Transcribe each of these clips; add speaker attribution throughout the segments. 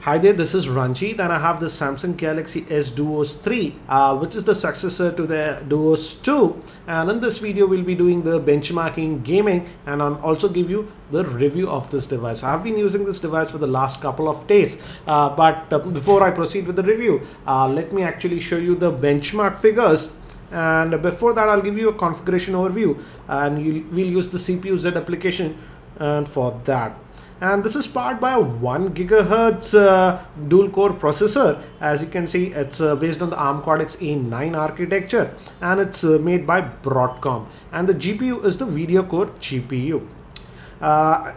Speaker 1: Hi there, this is Ranjit and I have the Samsung Galaxy S Duos 3 which is the successor to the Duos 2, and in this video we'll be doing the benchmarking, gaming, and I'll also give you the review of this device. I've been using this device for the last couple of days, but before I proceed with the review, let me actually show you the benchmark figures. And before that, I'll give you a configuration overview, and we'll use the CPU Z application for that. And this is powered by a 1 gigahertz dual core processor. As you can see, it's based on the ARM Cortex A9 architecture, and it's made by Broadcom, and the GPU is the Video Core GPU.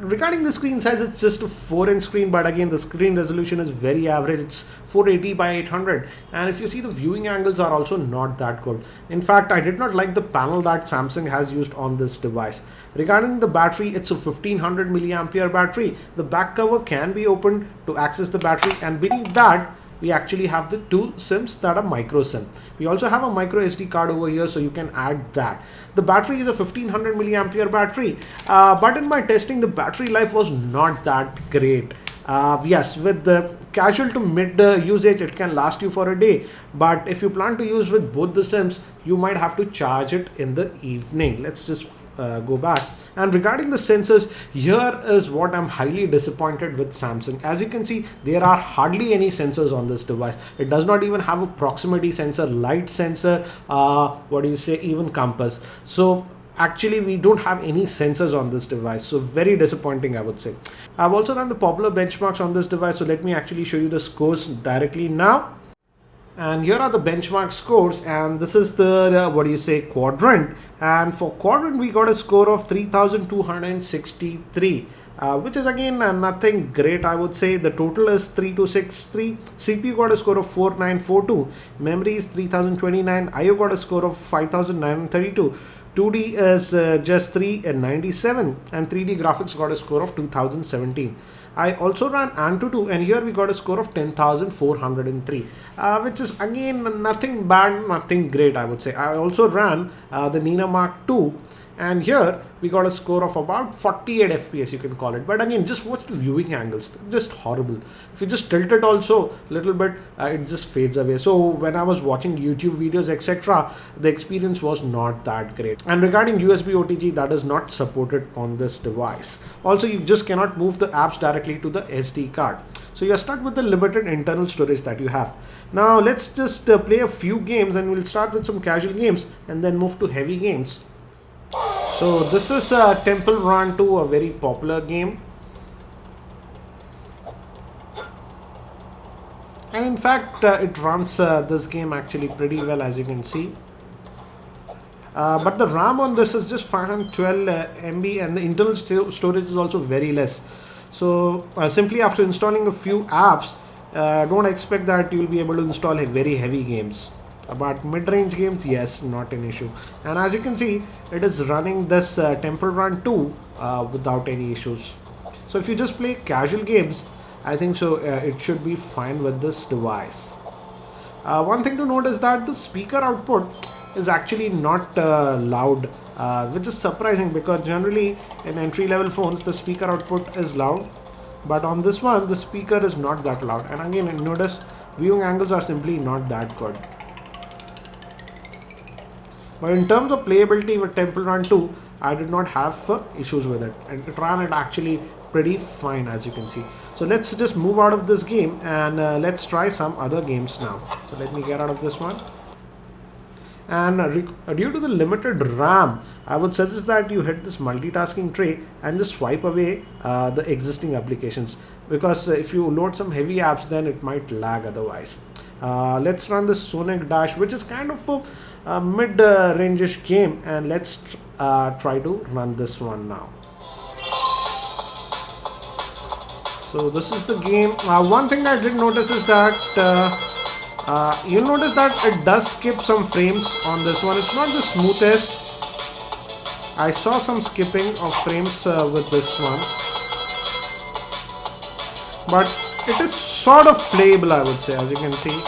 Speaker 1: Regarding the screen size, it's just a 4-inch screen, but again the screen resolution is very average. It's 480 by 800, and if you see, the viewing angles are also not that good. In fact, I did not like the panel that Samsung has used on this device. Regarding the battery, it's a 1500 milliampere battery. The back cover can be opened to access the battery, and beneath that we actually have the 2 SIMs that are micro SIM. We also have a micro SD card over here, so you can add that. The battery is a 1500 milliampere battery, but in my testing, the battery life was not that great. Yes, with the casual to mid usage, it can last you for a day, but if you plan to use with both the SIMs, you might have to charge it in the evening. Let's just go back. And regarding the sensors, here is what I'm highly disappointed with Samsung. As you can see, there are hardly any sensors on this device. It does not even have a proximity sensor, light sensor, even compass. So actually we don't have any sensors on this device, so very disappointing, I would say. I've also run the popular benchmarks on this device, so let me actually show you the scores directly now. And here are the benchmark scores, and this is the quadrant. And for quadrant, we got a score of 3263, which is again nothing great, I would say. The total is 3263. CPU got a score of 4942. Memory is 3029. IO got a score of 5932. 2D is just 397, and 3D graphics got a score of 2017. I also ran Antutu, and here we got a score of 10,403, which is again nothing bad, nothing great, I would say. I also ran the Nina Mark II, and here we got a score of about 48 FPS, you can call it. But again, just watch the viewing angles, just horrible. If you just tilt it also a little bit, it just fades away. So when I was watching YouTube videos, etc., the experience was not that great. And regarding USB OTG, that is not supported on this device. Also, you just cannot move the apps directly to the SD card. So you're stuck with the limited internal storage that you have. Now let's just play a few games, and we'll start with some casual games and then move to heavy games. So this is Temple Run 2, a very popular game. And in fact, it runs this game actually pretty well, as you can see. But the RAM on this is just 512 MB, and the internal storage is also very less. So simply after installing a few apps, don't expect that you'll be able to install very heavy games. But mid-range games, yes, not an issue. And as you can see, it is running this Temple Run 2 without any issues. So if you just play casual games, I think so it should be fine with this device. One thing to note is that the speaker output is actually not loud, which is surprising, because generally in entry-level phones the speaker output is loud, but on this one the speaker is not that loud. And again, notice viewing angles are simply not that good. But in terms of playability with Temple Run 2, I did not have issues with it, and it ran it actually pretty fine, as you can see. So let's just move out of this game, and let's try some other games now. So let me get out of this one. And due to the limited RAM, I would suggest that you hit this multitasking tray and just swipe away the existing applications, because if you load some heavy apps, then it might lag otherwise. Let's run the Sonic Dash, which is kind of a mid-range-ish game, and let's try to run this one now. So this is the game. One thing I did notice is that you'll notice that it does skip some frames on this one. It's not the smoothest. I saw some skipping of frames with this one, but it is sort of playable, I would say, as you can see.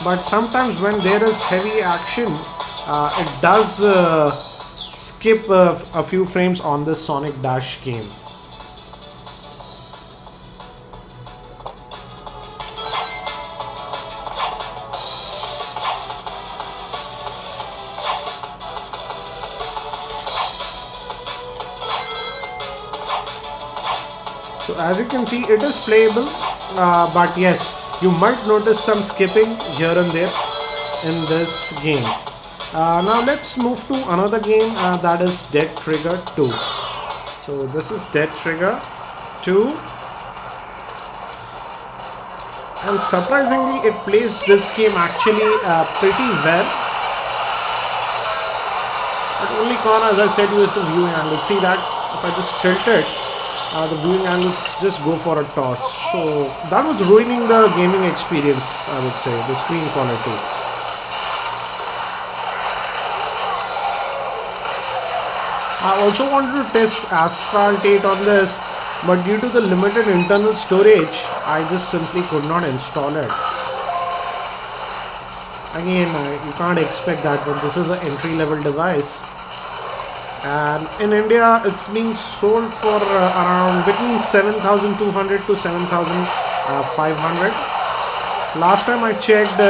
Speaker 1: but sometimes when there is heavy action, it does skip a few frames on this Sonic Dash game. So as you can see, it is playable, but yes, you might notice some skipping here and there in this game. Now let's move to another game, that is Dead Trigger 2. So this is Dead Trigger 2, and surprisingly it plays this game actually pretty well. But only con, as I said, is the viewing angle. See that if I just tilt it, the viewing angles just go for a toss. So that was ruining the gaming experience, I would say, the screen quality. I also wanted to test Asphalt 8 on this, but due to the limited internal storage, I just simply could not install it. Again, you can't expect that, but this is an entry-level device. And in India, it's being sold for around between 7,200 to 7,500. Last time I checked,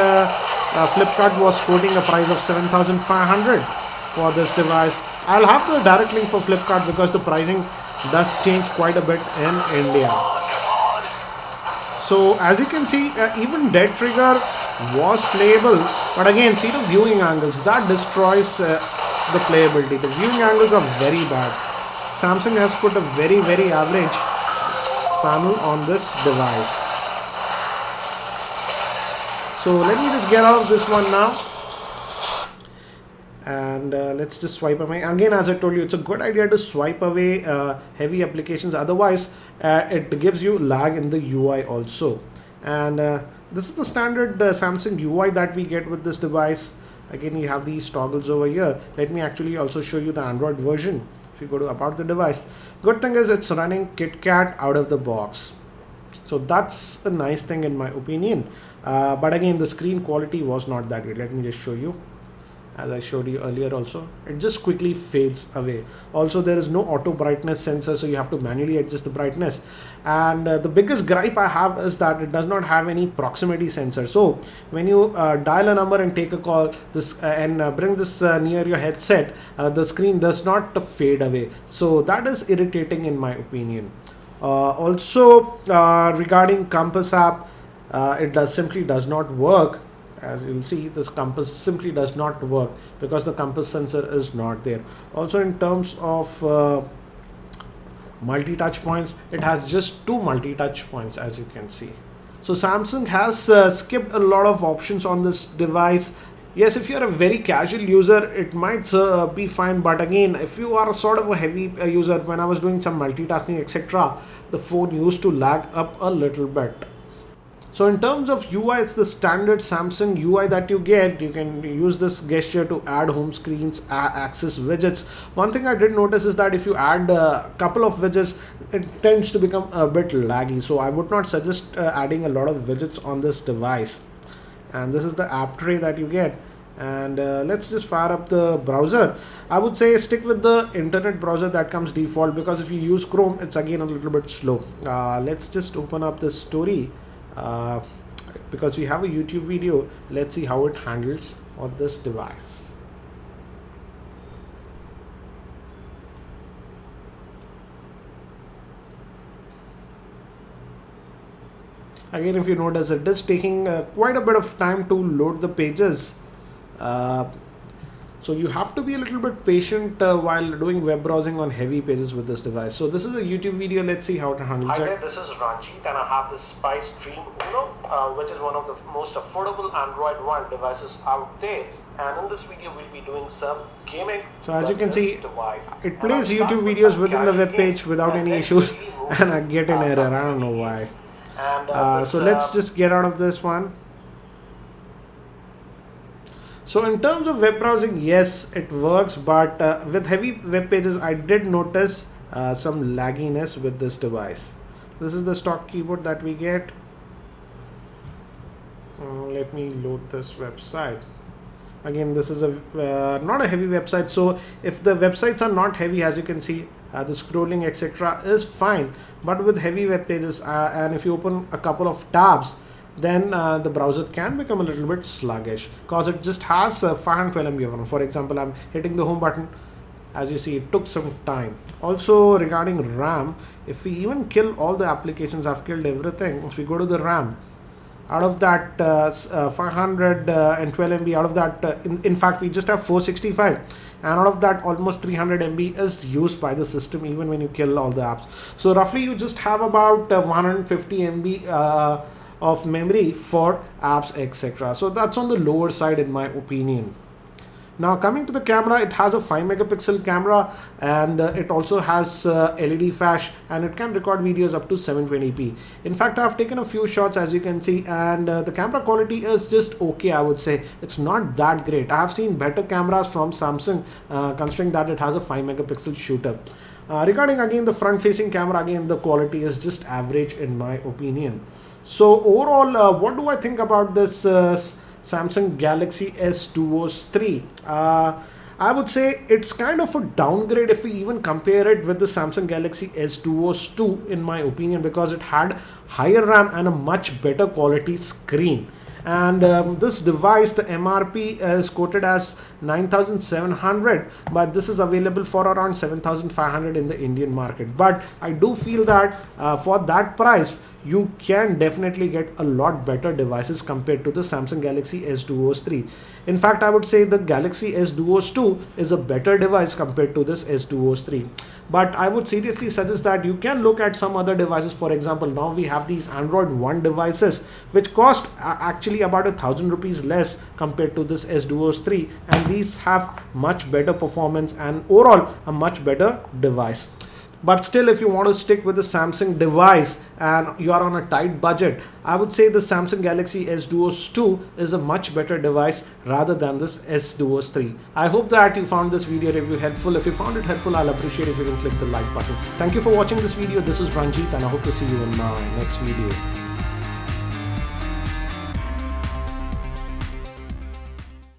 Speaker 1: Flipkart was quoting a price of 7,500 for this device. I'll have the direct link for Flipkart because the pricing does change quite a bit in India. So as you can see, even Dead Trigger was playable, but again, see the viewing angles, that destroys the playability. The viewing angles are very bad. Samsung has put a very average panel on this device. So let me just get out of this one now, and let's just swipe away. Again, as I told you, it's a good idea to swipe away heavy applications, otherwise it gives you lag in the UI also. And this is the standard Samsung UI that we get with this device. Again, you have these toggles over here. Let me actually also show you the Android version. If you go to about the device, good thing is it's running KitKat out of the box. So that's a nice thing in my opinion. But again, the screen quality was not that great. Let me just show you. As I showed you earlier also, it just quickly fades away. Also, there is no auto brightness sensor, so you have to manually adjust the brightness. And the biggest gripe I have is that it does not have any proximity sensor. So when you dial a number and take a call, this and bring this near your headset, the screen does not fade away. So that is irritating in my opinion. Also, regarding Compass app, it simply does not work. As you'll see, this compass simply does not work because the compass sensor is not there. Also, in terms of multi-touch points, it has just 2 multi-touch points, as you can see. So Samsung has skipped a lot of options on this device. Yes, if you're a very casual user, it might be fine, but again, if you are a sort of a heavy user, when I was doing some multitasking, etc., the phone used to lag up a little bit. So in terms of UI, it's the standard Samsung UI that you get. You can use this gesture to add home screens, access widgets. One thing I did notice is that if you add a couple of widgets, it tends to become a bit laggy. So I would not suggest adding a lot of widgets on this device. And this is the app tray that you get. And let's just fire up the browser. I would say stick with the internet browser that comes default, because if you use Chrome, it's again a little bit slow. Let's just open up this story. Because we have a YouTube video, let's see how it handles on this device. Again, if you notice, it is taking quite a bit of time to load the pages. So you have to be a little bit patient while doing web browsing on heavy pages with this device. So this is a YouTube video. Let's see how it handles it.
Speaker 2: Hi there, this is Ranjit and I have the Spice Dream Uno, which is one of the most affordable Android One devices out there. And in this video, we'll be doing some gaming.
Speaker 1: So as you can see, it plays YouTube videos within the web page without any issues, and I get an error. I don't know why. So let's just get out of this one. So in terms of web browsing, yes, it works, but with heavy web pages, I did notice some lagginess with this device. This is the stock keyboard that we get. Let me load this website. Again, this is a not a heavy website, so if the websites are not heavy, as you can see, the scrolling etc is fine. But with heavy web pages, and if you open a couple of tabs, then the browser can become a little bit sluggish, because it just has 512 MB of RAM. For example, I'm hitting the home button. As you see, it took some time. Also, regarding RAM, if we even kill all the applications, I've killed everything. If we go to the RAM, out of that 512 MB, out of that, in fact, we just have 465, and out of that, almost 300 MB is used by the system, even when you kill all the apps. So roughly, you just have about 150 MB of memory for apps, etc. So that's on the lower side, in my opinion. Now, coming to the camera, it has a 5 megapixel camera, and it also has LED flash, and it can record videos up to 720p. In fact, I've taken a few shots, as you can see, and the camera quality is just okay, I would say. It's not that great. I have seen better cameras from Samsung, considering that it has a 5 megapixel shooter. Regarding again the front facing camera, again the quality is just average, in my opinion. So overall, what do I think about this Samsung Galaxy S Duos 3? I would say it's kind of a downgrade if we even compare it with the Samsung Galaxy S Duos 2, in my opinion, because it had higher RAM and a much better quality screen. And this device, the MRP is quoted as 9,700, but this is available for around 7,500 in the Indian market. But I do feel that for that price, you can definitely get a lot better devices compared to the Samsung Galaxy S Duos 3. In fact, I would say the Galaxy S Duos 2 is a better device compared to this S Duos 3. But I would seriously suggest that you can look at some other devices. For example, now we have these Android One devices, which cost actually about 1,000 rupees less compared to this S Duos 3, and these have much better performance and overall a much better device. But still, if you want to stick with the Samsung device and you are on a tight budget, I would say the Samsung Galaxy S Duos 2 is a much better device rather than this S Duos 3. I hope that you found this video review helpful. If you found it helpful, I'll appreciate if you can click the like button. Thank you for watching this video. This is Ranjit, and I hope to see you in my next video.